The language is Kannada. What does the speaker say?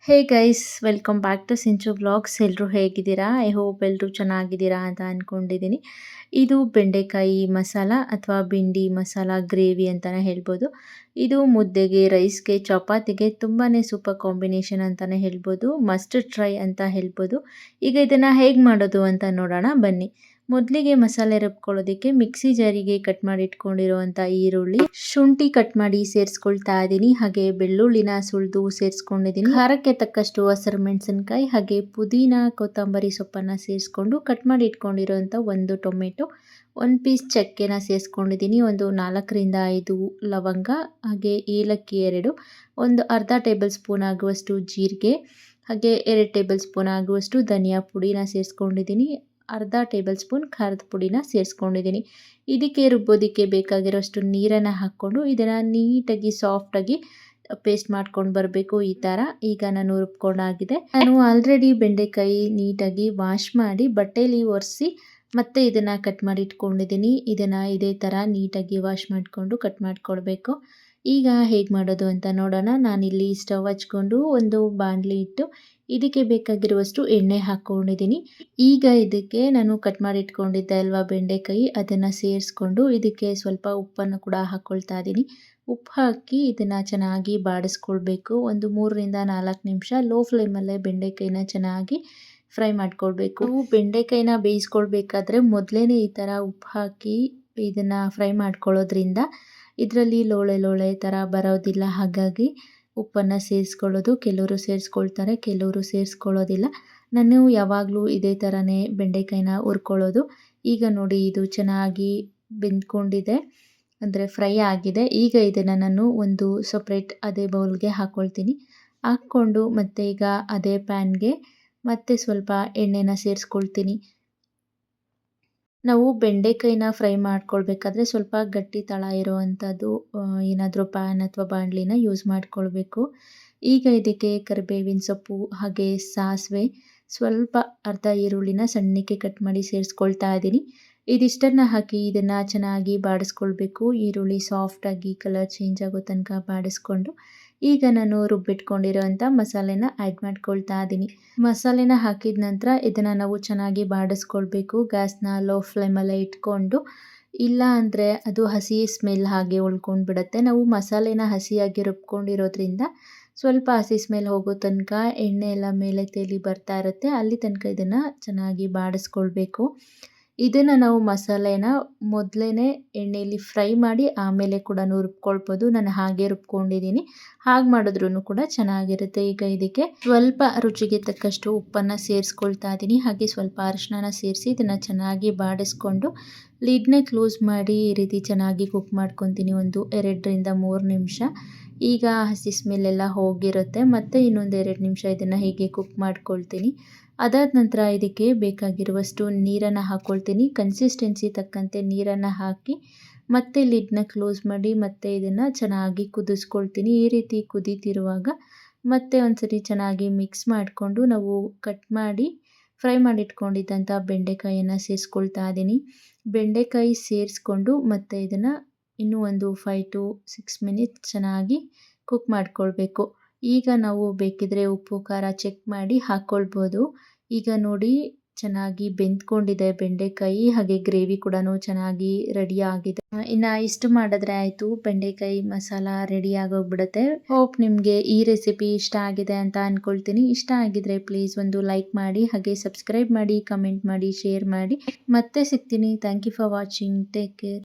Hey guys, welcome back to Sinchu vlogs. ಎಲ್ಲರೂ ಹೇಗಿದ್ದೀರಾ? ಐ ಹೋಪ್ ಎಲ್ಲರೂ ಚೆನ್ನಾಗಿದ್ದೀರಾ ಅಂತ ಅಂದ್ಕೊಂಡಿದ್ದೀನಿ. ಇದು ಬೆಂಡೆಕಾಯಿ ಮಸಾಲ ಅಥವಾ ಭಿಂಡಿ ಮಸಾಲ ಗ್ರೇವಿ ಅಂತಲೇ ಹೇಳ್ಬೋದು. ಇದು ಮುದ್ದೆಗೆ, ರೈಸ್ಗೆ, ಚಪಾತಿಗೆ ತುಂಬಾ ಸೂಪರ್ ಕಾಂಬಿನೇಷನ್ ಅಂತಲೇ ಹೇಳ್ಬೋದು. ಮಸ್ಟ್ ಟ್ರೈ ಅಂತ ಹೇಳ್ಬೋದು. ಈಗ ಇದನ್ನು ಹೇಗೆ ಮಾಡೋದು ಅಂತ ನೋಡೋಣ ಬನ್ನಿ. ಮೊದಲಿಗೆ ಮಸಾಲೆ ರುಬ್ಕೊಳ್ಳೋದಕ್ಕೆ ಮಿಕ್ಸಿ ಜಾರಿಗೆ ಕಟ್ ಮಾಡಿ ಇಟ್ಕೊಂಡಿರುವಂಥ ಈರುಳ್ಳಿ, ಶುಂಠಿ ಕಟ್ ಮಾಡಿ ಸೇರಿಸ್ಕೊಳ್ತಾ ಇದ್ದೀನಿ. ಹಾಗೆ ಬೆಳ್ಳುಳ್ಳಿನ ಸುಳಿದು ಸೇರಿಸ್ಕೊಂಡಿದ್ದೀನಿ. ಖಾರಕ್ಕೆ ತಕ್ಕಷ್ಟು ಹಸಿರು ಮೆಣಸಿನಕಾಯಿ, ಹಾಗೆ ಪುದೀನ, ಕೊತ್ತಂಬರಿ ಸೊಪ್ಪನ್ನು ಸೇರಿಸ್ಕೊಂಡು ಕಟ್ ಮಾಡಿ ಇಟ್ಕೊಂಡಿರುವಂಥ ಒಂದು ಟೊಮೆಟೊ, ಒಂದು ಪೀಸ್ ಚಕ್ಕೆನ ಸೇರಿಸ್ಕೊಂಡಿದ್ದೀನಿ, ಒಂದು 4ರಿಂದ 5 ಲವಂಗ, ಹಾಗೆ ಏಲಕ್ಕಿ 2, ಒಂದು ಅರ್ಧ ಟೇಬಲ್ ಸ್ಪೂನ್ ಆಗುವಷ್ಟು ಜೀರಿಗೆ, ಹಾಗೆ 2 ಟೇಬಲ್ ಸ್ಪೂನ್ ಆಗುವಷ್ಟು ಧನಿಯಾ ಪುಡಿನ ಸೇರಿಸ್ಕೊಂಡಿದ್ದೀನಿ, ಅರ್ಧ ಟೇಬಲ್ ಸ್ಪೂನ್ ಖಾರದ ಪುಡಿನ ಸೇರಿಸ್ಕೊಂಡಿದ್ದೀನಿ. ಇದಕ್ಕೆ ರುಬ್ಬೋದಕ್ಕೆ ಬೇಕಾಗಿರೋಷ್ಟು ನೀರನ್ನು ಹಾಕ್ಕೊಂಡು ಇದನ್ನು ನೀಟಾಗಿ ಸಾಫ್ಟಾಗಿ ಪೇಸ್ಟ್ ಮಾಡ್ಕೊಂಡು ಬರಬೇಕು. ಈ ಥರ ಈಗ ನಾನು ರುಬ್ಕೊಂಡಾಗಿದೆ. ನಾನು ಆಲ್ರೆಡಿ ಬೆಂಡೆಕಾಯಿ ನೀಟಾಗಿ ವಾಶ್ ಮಾಡಿ ಬಟ್ಟೆಯಲ್ಲಿ ಒರೆಸಿ ಮತ್ತೆ ಇದನ್ನು ಕಟ್ ಮಾಡಿ ಇಟ್ಕೊಂಡಿದ್ದೀನಿ. ಇದನ್ನು ಇದೇ ಥರ ನೀಟಾಗಿ ವಾಶ್ ಮಾಡಿಕೊಂಡು ಕಟ್ ಮಾಡ್ಕೊಳ್ಬೇಕು. ಈಗ ಹೇಗೆ ಮಾಡೋದು ಅಂತ ನೋಡೋಣ. ನಾನಿಲ್ಲಿ ಸ್ಟವ್ ಹಚ್ಕೊಂಡು ಒಂದು ಬಾಣಲಿ ಇಟ್ಟು ಇದಕ್ಕೆ ಬೇಕಾಗಿರುವಷ್ಟು ಎಣ್ಣೆ ಹಾಕ್ಕೊಂಡಿದ್ದೀನಿ. ಈಗ ಇದಕ್ಕೆ ನಾನು ಕಟ್ ಮಾಡಿ ಇಟ್ಕೊಂಡಿದ್ದೆ ಅಲ್ವಾ ಬೆಂಡೆಕಾಯಿ, ಅದನ್ನು ಸೇರಿಸ್ಕೊಂಡು ಇದಕ್ಕೆ ಸ್ವಲ್ಪ ಉಪ್ಪನ್ನು ಕೂಡ ಹಾಕ್ಕೊಳ್ತಾ ಇದ್ದೀನಿ. ಉಪ್ಪು ಹಾಕಿ ಇದನ್ನು ಚೆನ್ನಾಗಿ ಬಾಡಿಸ್ಕೊಳ್ಬೇಕು. ಒಂದು 3ರಿಂದ 4 ನಿಮಿಷ ಲೋ ಫ್ಲೇಮಲ್ಲೇ ಬೆಂಡೆಕಾಯಿನ ಚೆನ್ನಾಗಿ ಫ್ರೈ ಮಾಡ್ಕೊಳ್ಬೇಕು. ಬೆಂಡೆಕಾಯಿನ ಬೇಯಿಸ್ಕೊಳ್ಬೇಕಾದ್ರೆ ಮೊದಲೇ ಈ ಥರ ಉಪ್ಪು ಹಾಕಿ ಇದನ್ನು ಫ್ರೈ ಮಾಡ್ಕೊಳ್ಳೋದ್ರಿಂದ ಇದರಲ್ಲಿ ಲೋಳೆ ಲೋಳೆ ಥರ ಬರೋದಿಲ್ಲ. ಹಾಗಾಗಿ ಉಪ್ಪನ್ನು ಸೇರಿಸ್ಕೊಳ್ಳೋದು ಕೆಲವರು ಸೇರಿಸ್ಕೊಳ್ತಾರೆ, ಕೆಲವರು ಸೇರಿಸ್ಕೊಳ್ಳೋದಿಲ್ಲ. ನಾನು ಯಾವಾಗಲೂ ಇದೇ ಥರನೇ ಬೆಂಡೆಕಾಯಿನ ಹುರ್ಕೊಳ್ಳೋದು. ಈಗ ನೋಡಿ ಇದು ಚೆನ್ನಾಗಿ ಬೆಂದ್ಕೊಂಡಿದೆ, ಅಂದರೆ ಫ್ರೈ ಆಗಿದೆ. ಈಗ ಇದನ್ನು ನಾನು ಒಂದು ಸಪ್ರೇಟ್ ಅದೇ ಬೌಲ್ಗೆ ಹಾಕ್ಕೊಳ್ತೀನಿ. ಹಾಕ್ಕೊಂಡು ಮತ್ತೆ ಈಗ ಅದೇ ಪ್ಯಾನ್ಗೆ ಮತ್ತೆ ಸ್ವಲ್ಪ ಎಣ್ಣೆನ ಸೇರಿಸ್ಕೊಳ್ತೀನಿ. ನಾವು ಬೆಂಡೆಕಾಯಿನ ಫ್ರೈ ಮಾಡ್ಕೊಳ್ಬೇಕಾದ್ರೆ ಸ್ವಲ್ಪ ಗಟ್ಟಿ ತಳ ಇರುವಂಥದ್ದು ಏನಾದರೂ ಪ್ಯಾನ್ ಅಥವಾ ಬಾಣಲಿನ ಯೂಸ್ ಮಾಡ್ಕೊಳ್ಬೇಕು. ಈಗ ಇದಕ್ಕೆ ಕರಿಬೇವಿನ ಸೊಪ್ಪು, ಹಾಗೆ ಸಾಸಿವೆ, ಸ್ವಲ್ಪ ಅರ್ಧ ಈರುಳ್ಳಿನ ಸಣ್ಣಕ್ಕೆ ಕಟ್ ಮಾಡಿ ಸೇರಿಸ್ಕೊಳ್ತಾ ಇದ್ದೀನಿ. ಇದಿಷ್ಟನ್ನು ಹಾಕಿ ಇದನ್ನು ಚೆನ್ನಾಗಿ ಬಾಡಿಸ್ಕೊಳ್ಬೇಕು. ಈರುಳ್ಳಿ ಸಾಫ್ಟಾಗಿ ಕಲರ್ ಚೇಂಜ್ ಆಗೋ ತನಕ ಬಾಡಿಸ್ಕೊಂಡು ಈಗ ನಾನು ರುಬ್ಬಿಟ್ಕೊಂಡಿರೋಂಥ ಮಸಾಲೆನ ಆ್ಯಡ್ ಮಾಡ್ಕೊಳ್ತಾ ಇದ್ದೀನಿ. ಮಸಾಲೆನ ಹಾಕಿದ ನಂತರ ಇದನ್ನು ನಾವು ಚೆನ್ನಾಗಿ ಬಾಡಿಸ್ಕೊಳ್ಬೇಕು. ಗ್ಯಾಸ್ನ ಲೋ ಫ್ಲೇಮಲ್ಲೇ ಇಟ್ಕೊಂಡು, ಇಲ್ಲ ಅಂದರೆ ಅದು ಹಸಿ ಸ್ಮೆಲ್ ಹಾಗೆ ಉಳ್ಕೊಂಡು ಬಿಡುತ್ತೆ. ನಾವು ಮಸಾಲೆನ ಹಸಿಯಾಗಿ ರುಬ್ಕೊಂಡಿರೋದ್ರಿಂದ ಸ್ವಲ್ಪ ಹಸಿ ಸ್ಮೆಲ್ ಹೋಗೋ ತನಕ ಎಣ್ಣೆ ಎಲ್ಲ ಮೇಲೆ ತೇಲಿ ಬರ್ತಾ ಇರುತ್ತೆ, ಅಲ್ಲಿ ತನಕ ಇದನ್ನು ಚೆನ್ನಾಗಿ ಬಾಡಿಸ್ಕೊಳ್ಬೇಕು. ಇದನ್ನು ನಾವು ಮಸಾಲೆನ ಮೊದಲೇ ಎಣ್ಣೆಯಲ್ಲಿ ಫ್ರೈ ಮಾಡಿ ಆಮೇಲೆ ಕೂಡ ರುಬ್ಕೊಳ್ಬೋದು. ನಾನು ಹಾಗೆ ರುಬ್ಕೊಂಡಿದ್ದೀನಿ. ಹಾಗೆ ಮಾಡಿದ್ರೂ ಕೂಡ ಚೆನ್ನಾಗಿರುತ್ತೆ. ಈಗ ಇದಕ್ಕೆ ಸ್ವಲ್ಪ ರುಚಿಗೆ ತಕ್ಕಷ್ಟು ಉಪ್ಪನ್ನು ಸೇರಿಸ್ಕೊಳ್ತಾ ಇದ್ದೀನಿ. ಹಾಗೆ ಸ್ವಲ್ಪ ಅರಿಶಿನ ಸೇರಿಸಿ ಇದನ್ನು ಚೆನ್ನಾಗಿ ಬಾಡಿಸ್ಕೊಂಡು ಲಿಡ್ನ ಕ್ಲೋಸ್ ಮಾಡಿ ಈ ರೀತಿ ಚೆನ್ನಾಗಿ ಕುಕ್ ಮಾಡ್ಕೊತೀನಿ ಒಂದು 2ರಿಂದ 3 ನಿಮಿಷ. ಈಗ ಹಸಿ ಸ್ಮೆಲ್ ಎಲ್ಲ ಹೋಗಿರುತ್ತೆ. ಮತ್ತು ಇನ್ನೊಂದು 2 ನಿಮಿಷ ಇದನ್ನು ಹೀಗೆ ಕುಕ್ ಮಾಡ್ಕೊಳ್ತೀನಿ. ಅದಾದ ನಂತರ ಇದಕ್ಕೆ ಬೇಕಾಗಿರುವಷ್ಟು ನೀರನ್ನು ಹಾಕ್ಕೊಳ್ತೀನಿ. ಕನ್ಸಿಸ್ಟೆನ್ಸಿ ತಕ್ಕಂತೆ ನೀರನ್ನು ಹಾಕಿ ಮತ್ತೆ ಲಿಡ್ನ ಕ್ಲೋಸ್ ಮಾಡಿ ಮತ್ತೆ ಇದನ್ನು ಚೆನ್ನಾಗಿ ಕುದಿಸ್ಕೊಳ್ತೀನಿ. ಈ ರೀತಿ ಕುದೀತಿರುವಾಗ ಮತ್ತೆ ಒಂದ್ಸರಿ ಚೆನ್ನಾಗಿ ಮಿಕ್ಸ್ ಮಾಡಿಕೊಂಡು ನಾವು ಕಟ್ ಮಾಡಿ ಫ್ರೈ ಮಾಡಿಟ್ಕೊಂಡಿದ್ದಂಥ ಬೆಂಡೆಕಾಯಿಯನ್ನು ಸೇರಿಸ್ಕೊಳ್ತಾ ಇದ್ದೀನಿ. ಬೆಂಡೆಕಾಯಿ ಸೇರಿಸ್ಕೊಂಡು ಮತ್ತೆ ಇದನ್ನು ಇನ್ನೂ ಒಂದು 5 to 6 ಮಿನಿಟ್ಸ್ ಚೆನ್ನಾಗಿ ಕುಕ್ ಮಾಡ್ಕೊಳ್ಬೇಕು. ಈಗ ನಾವು ಬೇಕಿದ್ರೆ ಉಪ್ಪು ಖಾರ ಚೆಕ್ ಮಾಡಿ ಹಾಕ್ಕೊಳ್ಬೋದು. ಈಗ ನೋಡಿ ಚೆನ್ನಾಗಿ ಬೆಂದ್ಕೊಂಡಿದೆ ಬೆಂಡೆಕಾಯಿ, ಹಾಗೆ ಗ್ರೇವಿ ಕೂಡ ಚೆನ್ನಾಗಿ ರೆಡಿ ಆಗಿದೆ. ಇನ್ನು ಇಷ್ಟು ಮಾಡಿದ್ರೆ ಆಯಿತು, ಬೆಂಡೆಕಾಯಿ ಮಸಾಲ ರೆಡಿ ಆಗೋಗ್ಬಿಡುತ್ತೆ. ಹೋಪ್ ನಿಮಗೆ ಈ ರೆಸಿಪಿ ಇಷ್ಟ ಆಗಿದೆ ಅಂತ ಅಂದ್ಕೊಳ್ತೀನಿ. ಇಷ್ಟ ಆಗಿದ್ರೆ ಪ್ಲೀಸ್ ಒಂದು ಲೈಕ್ ಮಾಡಿ, ಹಾಗೆ ಸಬ್ಸ್ಕ್ರೈಬ್ ಮಾಡಿ, ಕಮೆಂಟ್ ಮಾಡಿ, ಶೇರ್ ಮಾಡಿ. ಮತ್ತೆ ಸಿಗ್ತೀನಿ. Thank you for watching. Take care.